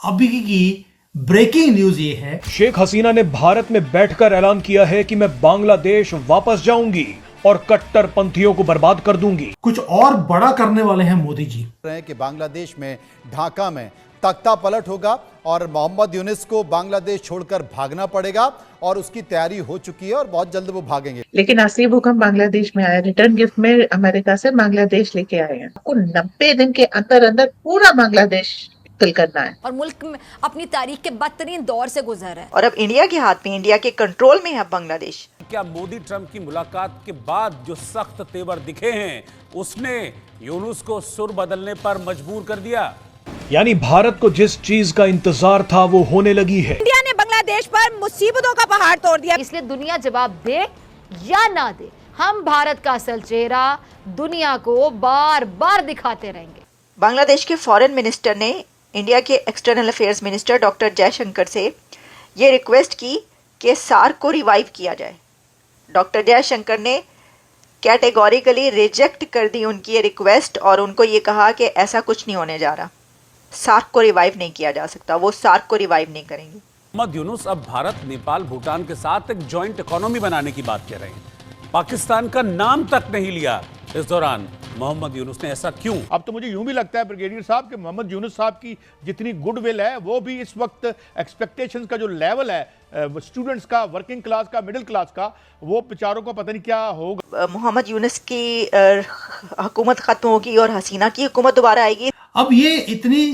अभी की breaking news ये है, शेख हसीना ने भारत में बैठकर ऐलान किया है कि मैं बांग्लादेश वापस जाऊंगी और कट्टरपंथियों को बर्बाद कर दूंगी। कुछ और बड़ा करने वाले हैं मोदी जी। कि बांग्लादेश में ढाका में तख्ता पलट होगा और मोहम्मद यूनुस को बांग्लादेश छोड़कर भागना पड़ेगा और उसकी तैयारी हो चुकी है और बहुत जल्द वो भागेंगे। लेकिन असली भूकंप बांग्लादेश में आया, रिटर्न गिफ्ट में अमेरिका से बांग्लादेश लेके आए हैं। आपको 90 दिन के अंदर अंदर पूरा बांग्लादेश करना है और मुल्क में अपनी तारीख के बदतरीन दौर से गुजर है और अब इंडिया के हाथ में, इंडिया के कंट्रोल में है बांग्लादेश। क्या मोदी ट्रंप की मुलाकात के बाद जो सख्त तेवर दिखे हैं उसने यूनुस को सुर बदलने पर मजबूर कर दिया? यानी भारत को जिस चीज का इंतजार था वो होने लगी है। इंडिया ने बांग्लादेश पर मुसीबतों का पहाड़ तोड़ दिया। इसलिए दुनिया जवाब दे या ना दे, हम भारत का असल चेहरा दुनिया को बार बार दिखाते रहेंगे। बांग्लादेश के फॉरेन मिनिस्टर ने इंडिया के external affairs minister doctor Jaishankar से ये रिक्वेस्ट की कि सार्क को रिवाइव किया जाए। डॉक्टर जयशंकर ने कैटेगोरिकली रिजेक्ट कर दी उनकी ये रिक्वेस्ट और उनको ये कहा कि ऐसा कुछ नहीं होने जा रहा, सार्क को रिवाइव नहीं किया जा सकता, वो सार्क को रिवाइव नहीं करेंगे। मोहम्मद यूनुस अब भारत, नेपाल, भूटान के साथ एक जॉइंट इकोनॉमी बनाने की बात कर रहे हैं। पाकिस्तान का नाम तक नहीं लिया इस दौरान मोहम्मद यूनुस ने। ऐसा क्यों? अब तो मुझे यूं भी लगता है ब्रिगेडियर साहब कि मोहम्मद यूनुस साहब की जितनी गुडविल है वो भी इस वक्त एक्सपेक्टेशंस का जो लेवल है स्टूडेंट्स का, वर्किंग क्लास का, मिडिल क्लास का, वो बेचारों को पता नहीं क्या होगा। मोहम्मद यूनुस की हुकूमत खत्म होगी और हसीना की हुकूमत दोबारा आएगी। अब ये इतनी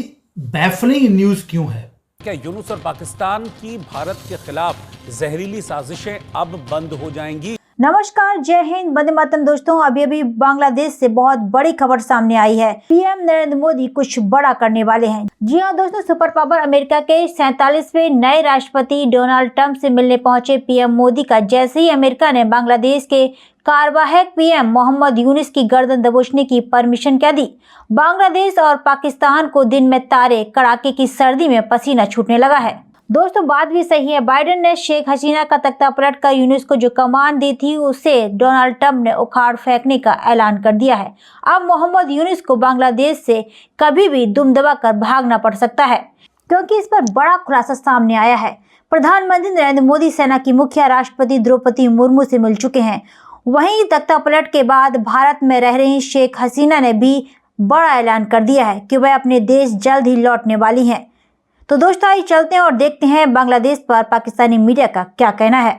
बैफलिंग न्यूज क्यों है? क्या यूनुस और पाकिस्तान की भारत के खिलाफ जहरीली साजिशें अब बंद हो जाएंगी? नमस्कार, जय हिंद, वंदे मातरम। दोस्तों, अभी बांग्लादेश से बहुत बड़ी खबर सामने आई है। पीएम नरेंद्र मोदी कुछ बड़ा करने वाले हैं। जी हां दोस्तों, सुपर पावर अमेरिका के 47वें नए राष्ट्रपति डोनाल्ड ट्रंप से मिलने पहुंचे पीएम मोदी का जैसे ही अमेरिका ने बांग्लादेश के कार्यवाहक पीएम मोहम्मद यूनुस की गर्दन दबोचने की परमिशन क्या दी, बांग्लादेश और पाकिस्तान को दिन में तारे, कड़ाके की सर्दी में पसीना छूटने लगा है। दोस्तों, बात भी सही है। बाइडेन ने शेख हसीना का तख्ता पलट कर यूनुस को जो कमान दी थी उसे डोनाल्ड ट्रंप ने उखाड़ फेंकने का ऐलान कर दिया है। अब मोहम्मद यूनुस को बांग्लादेश से कभी भी दुम दबाकर भागना पड़ सकता है, क्योंकि इस पर बड़ा खुलासा सामने आया है। प्रधानमंत्री नरेंद्र मोदी सेना की मुखिया राष्ट्रपति द्रौपदी मुर्मू से मिल चुके हैं। वहीं तख्ता पलट के बाद भारत में रह रही शेख हसीना ने भी बड़ा ऐलान कर दिया है कि वह अपने देश जल्द ही लौटने वाली हैं। तो दोस्तों, आइए चलते हैं और देखते हैं बांग्लादेश पर पाकिस्तानी मीडिया का क्या कहना है।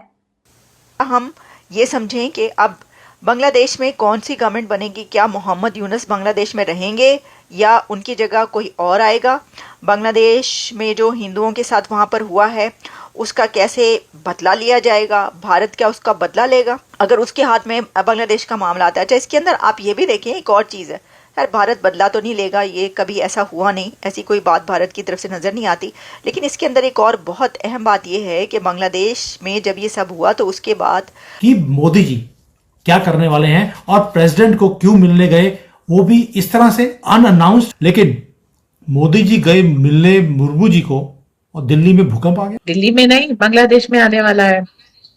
हम ये समझें कि अब बांग्लादेश में कौन सी गवर्नमेंट बनेगी। क्या मोहम्मद यूनुस बांग्लादेश में रहेंगे या उनकी जगह कोई और आएगा? बांग्लादेश में जो हिंदुओं के साथ वहाँ पर हुआ है उसका कैसे बदला लिया जाएगा? भारत क्या उसका बदला लेगा अगर उसके हाथ में बांग्लादेश का मामला आता है? अच्छा, इसके अंदर आप ये भी देखें, एक और चीज़ है यार, भारत बदला तो नहीं लेगा, ये कभी ऐसा हुआ नहीं, ऐसी कोई बात भारत की तरफ से नज़र नहीं आती। लेकिन इसके अंदर एक और बहुत अहम बात ये है कि बांग्लादेश में जब ये सब हुआ तो उसके बाद कि मोदी जी क्या करने वाले हैं और प्रेसिडेंट को क्यों मिलने गए, वो भी इस तरह से अनअनाउंस्ड। लेकिन मोदी जी गए मिलने मुर्मू जी को और दिल्ली में भूकंप आ गया। दिल्ली में नहीं, बांग्लादेश में आने वाला है।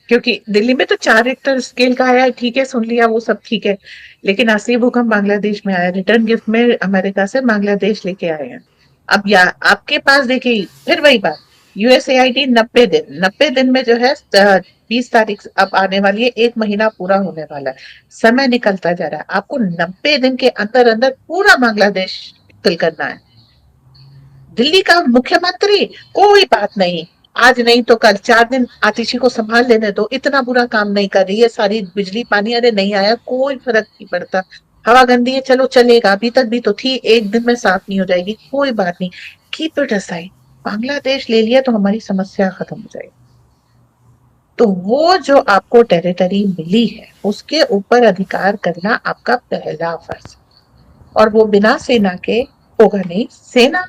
क्योंकि दिल्ली में तो 4 रिक्टर स्केल का आया, ठीक है, सुन लिया, वो सब ठीक है। लेकिन असली भूकंप बांग्लादेश में आया, रिटर्न गिफ्ट में अमेरिका से बांग्लादेश लेके आए हैं। अब या आपके पास देखिए, फिर वही बात, यूएसएआईडी 90 दिन में जो है 20 तारीख अब आने वाली है, 1 महीना पूरा होने वाला है, समय निकलता जा रहा है। आपको 90 दिन के अंदर अंदर पूरा बांग्लादेश करना है। दिल्ली का मुख्यमंत्री कोई बात नहीं, आज नहीं तो कल 4 दिन आतिशी को संभाल लेने दो, इतना बुरा काम नहीं कर रही है। सारी बिजली पानी अरे नहीं आया, कोई फर्क नहीं पड़ता। हवा गंदी है, चलो चलेगा, अभी तक भी तो थी, 1 दिन में साफ नहीं हो जाएगी, कोई बात नहीं, कीप इट असाइड। बांग्लादेश ले लिया तो हमारी समस्या खत्म हो जाएगी। तो वो जो आपको टेरिटरी मिली है उसके ऊपर अधिकार करना आपका पहला फर्ज, और वो बिना सेना के होगा नहीं। सेना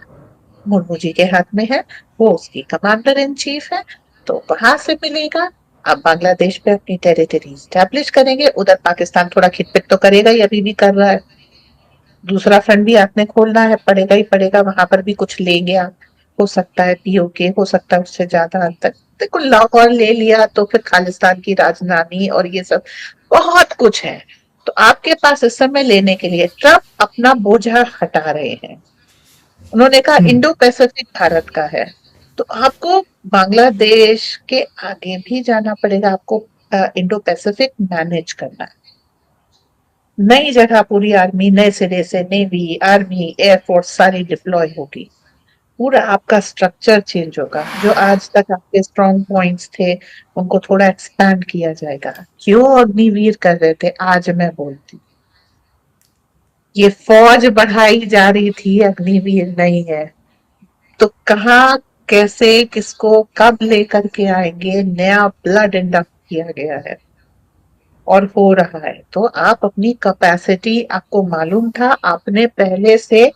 मुर्मू जी के हाथ में है, वो उसकी कमांडर इन चीफ है, तो वहां से मिलेगा। अब बांग्लादेश पे अपनी टेरिटरी स्टैब्लिश करेंगे। उधर पाकिस्तान थोड़ा खिटपिट तो करेगा ही, अभी भी कर रहा है। दूसरा फ्रंट भी आपने खोलना है, पड़ेगा ही पड़ेगा, वहां पर भी कुछ लेंगे आप, हो सकता है पीओके, हो सकता है उससे ज्यादा अंतर। देखो, लाहौर ले लिया तो फिर खालिस्तान की राजधानी और ये सब बहुत कुछ है। तो आपके पास इस समय लेने के लिए ट्रंप अपना बोझा हटा रहे हैं। उन्होंने कहा इंडो पैसिफिक भारत का है। तो आपको बांग्लादेश के आगे भी जाना पड़ेगा, आपको इंडो पैसिफिक मैनेज करना है। नई जगह पूरी आर्मी नए सिरे से, नेवी, आर्मी, एयरफोर्स सारी डिप्लॉय होगी, पूरा आपका स्ट्रक्चर चेंज होगा। जो आज तक आपके स्ट्रॉन्ग पॉइंट्स थे उनको थोड़ा एक्सपैंड किया जाएगा। क्यों अग्निवीर कर रहे थे, आज मैं बोलती। ये फौज बढ़ाई जा रही थी, अग्निवीर नहीं है। तो कहाँ, कैसे, किसको कब लेकर के आएंगे, नया ब्लड इंडक्ट किया गया है और हो रहा है। तो आप अपनी कैपेसिटी, आपको मालूम था, आपने पहले से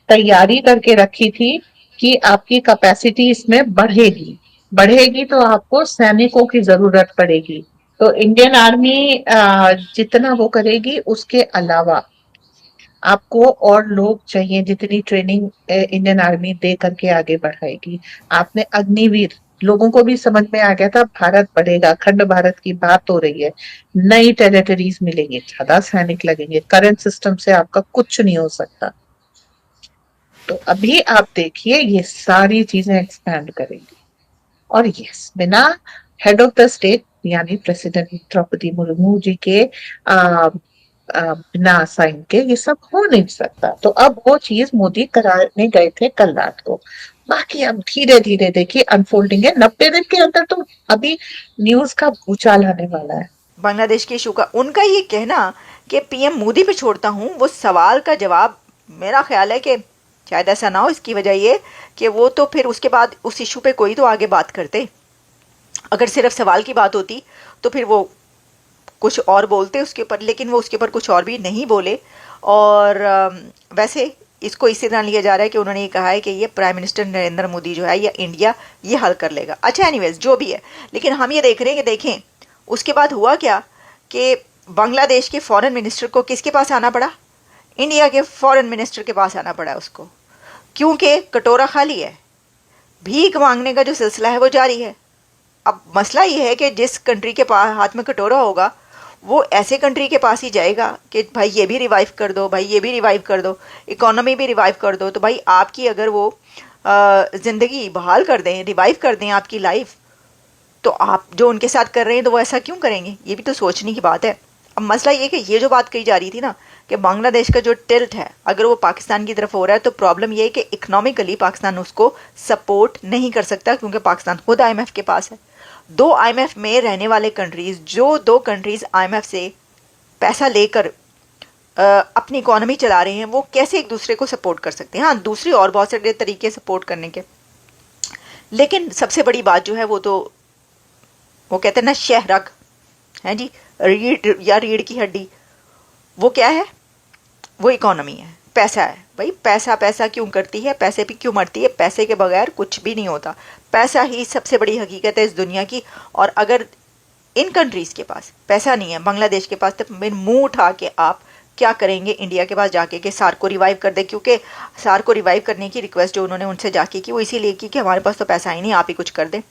तैयारी करके रखी थी कि आपकी कैपेसिटी इसमें बढ़ेगी तो आपको सैनिकों की जरूरत पड़ेगी। तो इंडियन आर्मी जितना वो करेगी, उसके अलावा आपको और लोग चाहिए, जितनी ट्रेनिंग इंडियन आर्मी दे करके आगे बढ़ाएगी। आपने अग्निवीर, लोगों को भी समझ में आ गया था भारत बढ़ेगा, अखंड भारत की बात हो रही है, नई टेरिटरीज मिलेंगे, ज्यादा सैनिक लगेंगे, करंट सिस्टम से आपका कुछ नहीं हो सकता। तो अभी आप देखिए ये सारी चीजें एक्सपैंड करेंगी। और यस, बिना हेड ऑफ द स्टेट यानी प्रेसिडेंट द्रौपदी मुर्मू जी के बिना साइन के ये सब हो नहीं सकता। तो अब वो चीज मोदी कराने गए थे कल रात को। बाकी अब धीरे धीरे देखिए अनफोल्डिंग है। 90 दिन के अंदर तो अभी न्यूज का भूचाल आने वाला है। बांग्लादेश के इशू का उनका ये कहना कि पीएम मोदी पे छोड़ता हूँ, वो सवाल का जवाब मेरा ख्याल है कि शायद ऐसा ना हो। इसकी वजह ये कि वो तो फिर उसके बाद उस इशू पे कोई तो आगे बात करते। अगर सिर्फ सवाल की बात होती तो फिर वो कुछ और बोलते उसके ऊपर, लेकिन वो उसके ऊपर कुछ और भी नहीं बोले। और वैसे इसको इसी तरह लिया जा रहा है कि उन्होंने ये कहा है कि ये प्राइम मिनिस्टर नरेंद्र मोदी जो है या इंडिया ये हल कर लेगा। अच्छा, एनीवेज जो भी है, लेकिन हम ये देख रहे हैं कि देखें उसके बाद हुआ क्या कि बांग्लादेश के फॉरेन मिनिस्टर को किसके पास आना पड़ा, इंडिया के फॉरेन मिनिस्टर के पास आना पड़ा उसको, क्योंकि कटोरा खाली है। भीख मांगने का जो सिलसिला है वो जारी है। अब मसला ये है कि जिस कंट्री के पास हाथ में कटोरा होगा वो ऐसे कंट्री के पास ही जाएगा कि भाई ये भी रिवाइव कर दो, भाई ये भी रिवाइव कर दो, इकोनॉमी भी रिवाइव कर दो। तो भाई आपकी अगर वो ज़िंदगी बहाल कर दें, रिवाइव कर दें आपकी लाइफ, तो आप जो उनके साथ कर रहे हैं तो वो ऐसा क्यों करेंगे, ये भी तो सोचने की बात है। अब मसला ये कि ये जो बात कही जा रही थी ना कि बांग्लादेश का जो टिल्ट है अगर वो पाकिस्तान की तरफ हो रहा है, तो प्रॉब्लम ये है कि इकोनॉमिकली पाकिस्तान उसको सपोर्ट नहीं कर सकता, क्योंकि पाकिस्तान खुद IMF के पास है। 2 IMF में रहने वाले कंट्रीज़, जो 2 कंट्रीज़ IMF से पैसा लेकर अपनी इकोनॉमी चला रहे हैं, वो कैसे एक दूसरे को सपोर्ट कर सकते हैं। हाँ, दूसरी और बहुत सारे तरीके सपोर्ट करने के, लेकिन सबसे बड़ी बात जो है वो तो वो कहते हैं ना शहरग है जी, रीढ़ या रीढ़ की हड्डी, वो क्या है, वो इकोनॉमी है, पैसा है। भाई पैसा पैसा क्यों करती है, पैसे पे क्यों मरती है, पैसे के बगैर कुछ भी नहीं होता। पैसा ही सबसे बड़ी हकीकत है इस दुनिया की। और अगर इन कंट्रीज़ के पास पैसा नहीं है, बांग्लादेश के पास, तो मेरे मुंह उठा के आप क्या करेंगे इंडिया के पास जाके कि सार्क को रिवाइव कर दे। क्योंकि सार्क को रिवाइव करने की रिक्वेस्ट जो उन्होंने उनसे जाके की वो इसीलिए की कि हमारे पास तो पैसा ही नहीं, आप ही कुछ कर दें।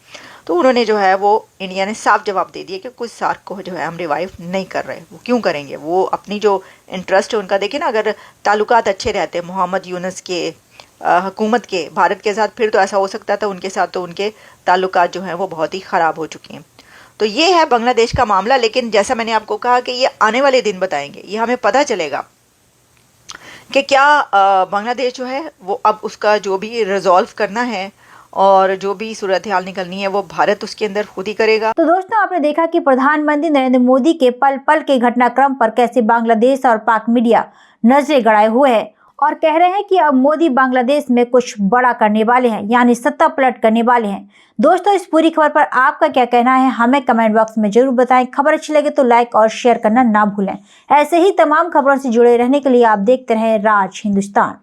तो उन्होंने जो है वो इंडिया ने साफ जवाब दे दिया कि कुछ सार्क को जो है हम रिवाइव नहीं कर रहे। वो क्यों करेंगे, वो अपनी जो इंटरेस्ट है उनका देखें ना। अगर ताल्लुकात अच्छे रहते मोहम्मद यूनुस के हुकूमत के भारत के साथ, फिर तो ऐसा हो सकता था। उनके साथ तो उनके ताल्लुकात जो हैं वो बहुत ही ख़राब हो चुके हैं। तो ये है बांग्लादेश का मामला। लेकिन जैसा मैंने आपको कहा कि ये आने वाले दिन बताएंगे, ये हमें पता चलेगा कि क्या बांग्लादेश जो है वो अब उसका जो भी रिजॉल्व करना है और जो भी सूरत हाल निकलनी है वो भारत उसके अंदर खुद ही करेगा। तो दोस्तों, आपने देखा कि प्रधानमंत्री नरेंद्र मोदी के पल पल के घटनाक्रम पर कैसे बांग्लादेश और पाक मीडिया नजरें गड़ाए हुए है और कह रहे हैं कि अब मोदी बांग्लादेश में कुछ बड़ा करने वाले हैं, यानी सत्ता पलट करने वाले हैं। दोस्तों, इस पूरी खबर पर आपका क्या कहना है हमें कमेंट बॉक्स में जरूर बताएं। खबर अच्छी लगे तो लाइक और शेयर करना ना भूलें। ऐसे ही तमाम खबरों से जुड़े रहने के लिए आप देखते रहें राज हिंदुस्तान।